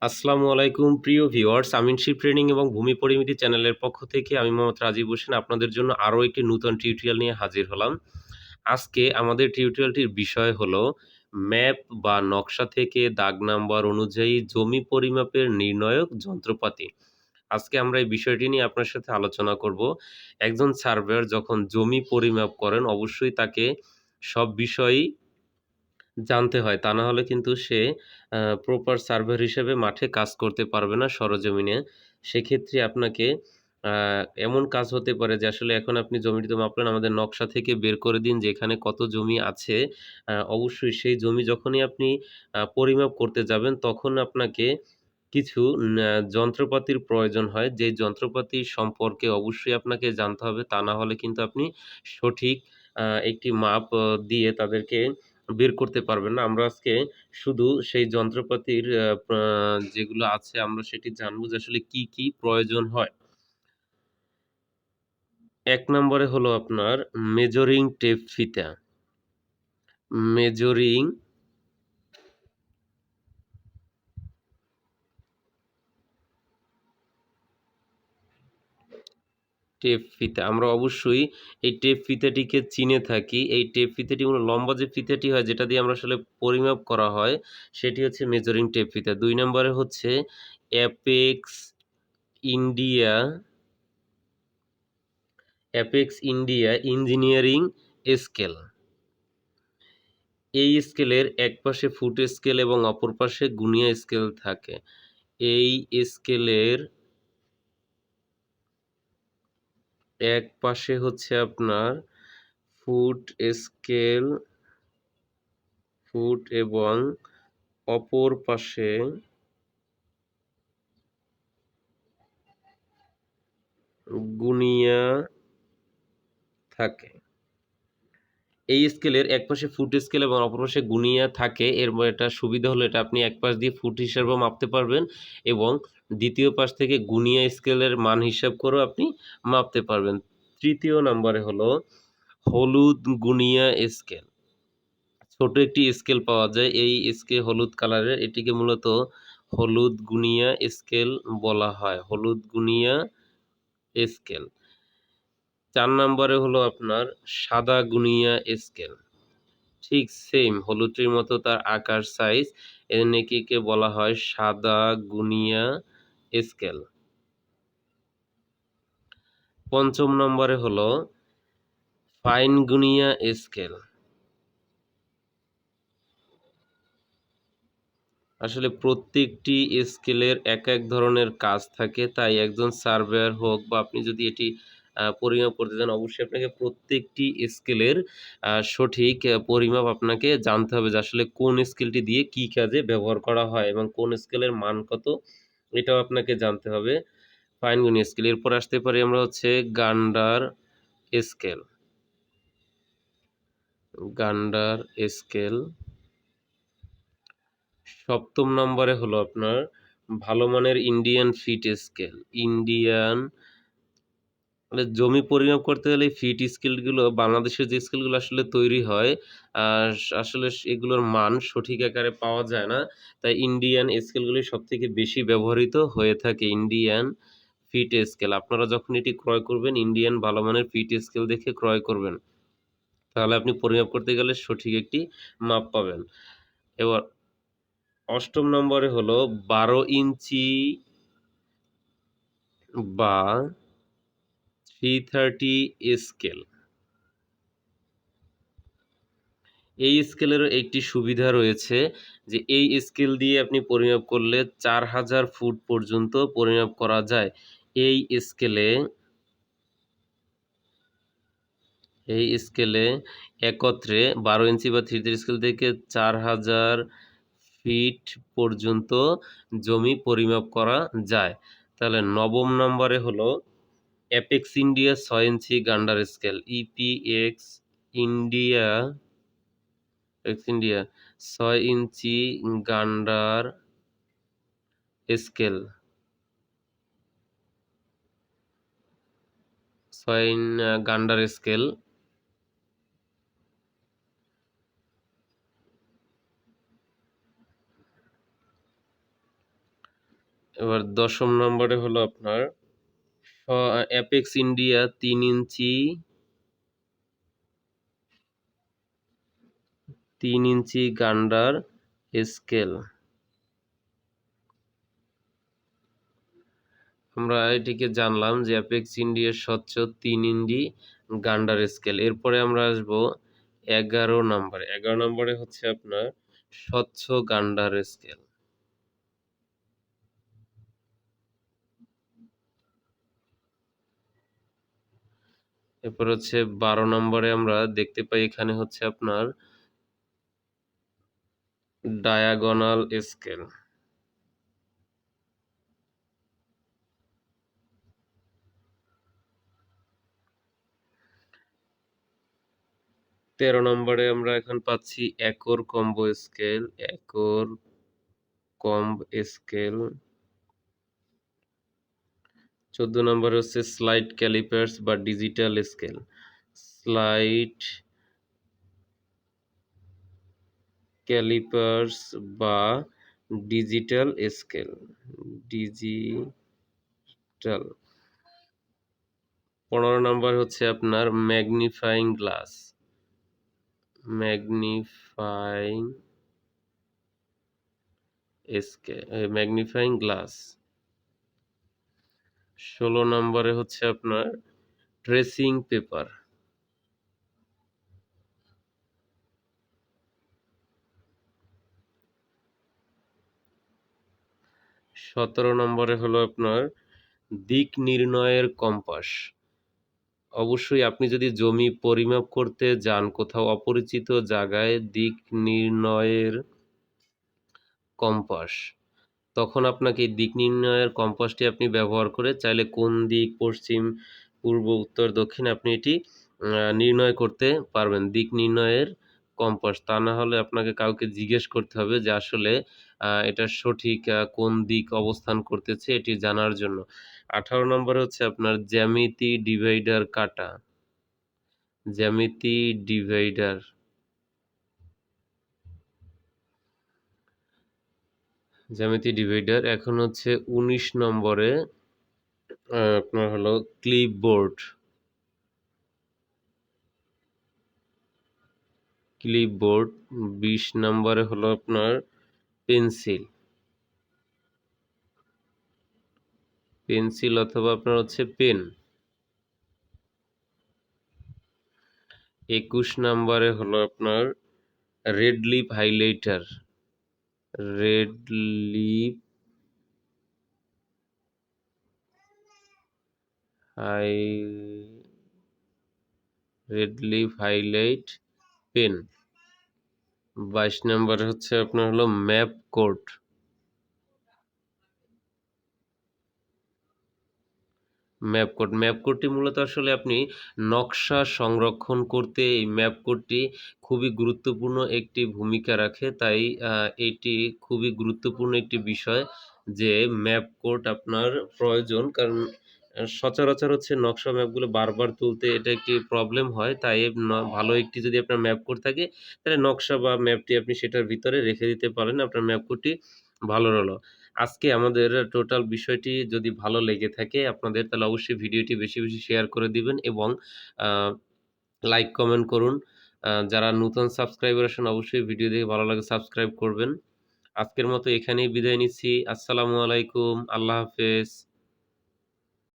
আসসালামু আলাইকুম প্রিয় ভিউয়ার্স, আমিনশিপ ট্রেনিং এবং ভূমি পরিমিতি চ্যানেলের পক্ষ থেকে আমি মোহাম্মদ রাজীব হোসেন আপনাদের জন্য আরও একটি নূতন টিউটোরিয়াল নিয়ে হাজির হলাম। আজকে আমাদের টিউটোরিয়ালটির বিষয় হলো ম্যাপ বা নকশা থেকে দাগ নাম্বার অনুযায়ী জমি পরিমাপের নির্ণায়ক যন্ত্রপাতি। আজকে আমরা এই বিষয়টি নিয়ে আপনার সাথে আলোচনা করব। একজন সার্ভেয়ার যখন জমি পরিমাপ করেন অবশ্যই তাকে সব বিষয়ই জানতে হয়। তা না হলে কিন্তু সে প্রপার সার্ভেয়ার হিসেবে মাঠে কাজ করতে পারবে না সরেজমিনে। সেক্ষেত্রে আপনাকে আ এমন কাজ হতে পারে যে আসলে এখন আপনি জমিটি মাপলেন, আমাদের নকশা থেকে বের করে দিন যে এখানে কত জমি আছে। অবশ্যই সেই জমি যখনই আপনি পরিমাপ করতে যাবেন তখন আপনাকে কিছু যন্ত্রপাতির প্রয়োজন হয়। যেই যন্ত্রপাতি সম্পর্কে অবশ্যই আপনাকে জানতে হবে। তা না হলে কিন্তু আপনি সঠিক একটি মাপ দিয়ে তাদেরকে বের করতে পারবেন না। আমরা আজকে শুধু সেই যন্ত্রপাতির যেগুলো আছে আমরা সেটি জানবো যে আসলে কি, কি প্রয়োজন হয়। ১ নম্বরে হলো আপনার মেজারিং টেপ ফিতা। মেজারিং টেপ ফিতা। আমরা অবশ্যই এই টেপ ফিতাটিকে চিনে থাকি। এই টেপ ফিতাটি হলো লম্বা যে ফিতাটি হয় যেটা দিয়ে আমরা আসলে পরিমাপ করা হয়, সেটি হচ্ছে মেজারিং টেপ ফিতা। ২ নম্বরে হচ্ছে apex India apex India engineering scale. এই স্কেলের একপাশে ফুট স্কেল এবং অপর পাশে গুনিয়া স্কেল থাকে। এই স্কেলের এক পাশে হচ্ছে আপনার ফুট স্কেল এবং অপর পাশে গুনিয়া থাকে। এই স্কেলের একপাশে ফুট স্কেল এবং অপর পাশে গুনিয়া থাকে। এটা সুবিধা হলো এটা আপনি এক পাশ দিয়ে ফুট হিসাবেও মাপতে পারবেন এবং দ্বিতীয় পাশ থেকে গুনিয়া স্কেলের মান হিসাব করেও আপনি মাপতে পারবেন। ৩য় নাম্বারে হলো হলুদ গুনিয়া স্কেল। ছোট একটি স্কেল পাওয়া যায়। এই হলুদ কালারের। এটিকে মূলত হলুদ গুনিয়া স্কেল বলা হয়। হলুদ গুনিয়া স্কেল। ৪ নাম্বারে হলো আপনার সাদা গুনিয়া স্কেল। ঠিক সেম হলুদটির মতো তার আকার, সাইজ। এজন্য একে বলা হয় সাদা গুনিয়া স্কেল। ৫ম নম্বরে হলো ফাইন গুনিয়া স্কেল। আসলে প্রত্যেকটি স্কেলের এক ধরনের কাজ থাকে। তাই একজন সার্ভেয়ার হোক বা আপনি যদি এটি পরিমাপ করতে চান অবশ্যই আপনাকে প্রত্যেকটি স্কেলের সঠিক পরিমাপ আপনাকে জানতে হবে যে আসলে কোন স্কেলটি দিয়ে কি কাজে ব্যবহার করা হয় এবং কোন স্কেলের মান কত এটাও আপনাকে জানতে হবে। ফাইন গুনিয়া স্কেল। এরপর আসতে পারি আমরা হচ্ছে গান্ডার স্কেল। গান্ডার স্কেল। ৭ম নম্বরে হলো আপনার ভালো মানের ইন্ডিয়ান ফিট স্কেল। ইন্ডিয়ান মানে জমি পরিমাপ করতে গেলে ফিট স্কেলগুলো বাংলাদেশের যে স্কেলগুলো আসলে তৈরি হয়, আ আসলে এগুলোর মান সঠিক আকারে পাওয়া যায় না। তাই ইন্ডিয়ান স্কেলগুলি সবথেকে বেশি ব্যবহৃত হয়ে থাকে। Indian fit scale. আপনারা যখন এটি ক্রয় করবেন ইন্ডিয়ান ভালো মানের ফিট স্কেল দেখে ক্রয় করবেন। তাহলে আপনি পরিমাপ করতে গেলে সঠিক একটি মাপ পাবেন। এবার ৮ম নম্বরে হলো ১২ ইঞ্চি বা 330 স্কেল। এই স্কেলেরও একটি সুবিধা রয়েছে যে এই স্কেল দিয়ে আপনি পরিমাপ করলে ৪,০০০ ফুট পর্যন্ত পরিমাপ করা যায়। এই স্কেলে এই স্কেলে একত্রে ১২ ইঞ্চি বা ৩ স্কেল থেকে ৪,০০০ ফিট পর্যন্ত জমি পরিমাপ করা যায়। তাহলে ৯ম নম্বরে হলো অ্যাপেক্স ইন্ডিয়া ৬ ইঞ্চি গান্ডার স্কেল। ইপিএক্স ইন্ডিয়া ৬ ইঞ্চি গান্ডার স্কেল। ৬ গান্ডার স্কেল। এবার ১০ম নম্বরে হলো আপনার অ্যাপেক্স ইন্ডিয়া ৩ ইঞ্চি গান্ডার স্কেল। আমরা এটিকে জানলাম যে অ্যাপেক্স ইন্ডিয়ার স্বচ্ছ ৩ ইঞ্চি গান্ডার স্কেল। এরপরে আমরা আসবো ১১ নম্বরে। ১১ নম্বরে হচ্ছে আপনার স্বচ্ছ গান্ডার স্কেল। এরপর হচ্ছে ১২ নম্বরে আমরা দেখতে পাই এখানে হচ্ছে আপনার ডায়াগোনাল স্কেল। ১৩ নম্বরে আমরা এখন পাচ্ছি একর কম্বো স্কেল, একর কম্ব স্কেল। ১৪ নম্বরে হচ্ছে স্লাইড ক্যালিপার্স বা ডিজিটাল স্কেল। স্লাইড ক্যালিপার্স বা ডিজিটাল স্কেল। ডিজিটাল। ১৫ নম্বর হচ্ছে আপনার magnifying glass. Magnifying magnifying glass. ১৬ নম্বরে হচ্ছে আপনার ট্রেসিং পেপার। ১৭ নম্বরে হলো আপনার দিক নির্ণয়ের কম্পাস। অবশ্যই আপনি যদি জমি পরিমাপ করতে যান কোথাও অপরিচিত জায়গায়, দিক নির্ণয়ের কম্পাস, তখন আপনাকে এই দিক নির্ণয়ের কম্পাসটি আপনি ব্যবহার করে চাইলে কোন দিক, পশ্চিম, পূর্ব, উত্তর, দক্ষিণ আপনি এটি নির্ণয় করতে পারবেন। দিক নির্ণয়ের কম্পাস। তা না হলে আপনাকে কাউকে জিজ্ঞেস করতে হবে যে আসলে এটা সঠিক কোন দিক অবস্থান করতেছে এটি জানার জন্য। ১৮ নম্বরে হচ্ছে আপনার জ্যামিতি ডিভাইডার কাটা। জ্যামিতি ডিভাইডার। জ্যামিতি ডিভাইডার। এখন হচ্ছে ১৯ নম্বরে আপনার হলো ক্লিপবোর্ড। ক্লিপবোর্ড। ২০ নম্বরে হলো আপনার পেন্সিল। পেন্সিল অথবা আপনার হচ্ছে পেন। ২১ নম্বরে হলো আপনার red lip highlighter. Red lip high red lip highlight pen. ২২ নম্বরে হচ্ছে আপনার হলো map code. Map code. Map কোডটি মূলত আসলে আপনি নকশা সংরক্ষণ করতে এই ম্যাপ কোডটি খুবই গুরুত্বপূর্ণ একটি ভূমিকা রাখে। তাই এটি খুবই গুরুত্বপূর্ণ একটি বিষয় যে ম্যাপ কোড আপনার প্রয়োজন। কারণ সচরাচর হচ্ছে নকশা ম্যাপগুলো বারবার তুলতে এটা একটি প্রবলেম হয়। তাই ভালো একটি যদি আপনার ম্যাপ কোড থাকে তাহলে নকশা বা ম্যাপটি আপনি সেটার ভিতরে রেখে দিতে পারেন। আপনার ম্যাপ কোডটি ভালো হলো। আজকে আমাদের টোটাল বিষয়টি যদি ভালো লেগে থাকে আপনাদের তাহলে অবশ্যই ভিডিওটি বেশি, বেশি শেয়ার করে দিবেন এবং আ লাইক, কমেন্ট করুন। যারা নূতন সাবস্ক্রাইবার আছেন অবশ্যই ভিডিও দেখে ভালো লাগলে সাবস্ক্রাইব করবেন। আজকের মতো এখানেই বিদায় নিচ্ছি। আসসালামু আলাইকুম। আল্লাহ হাফেজ।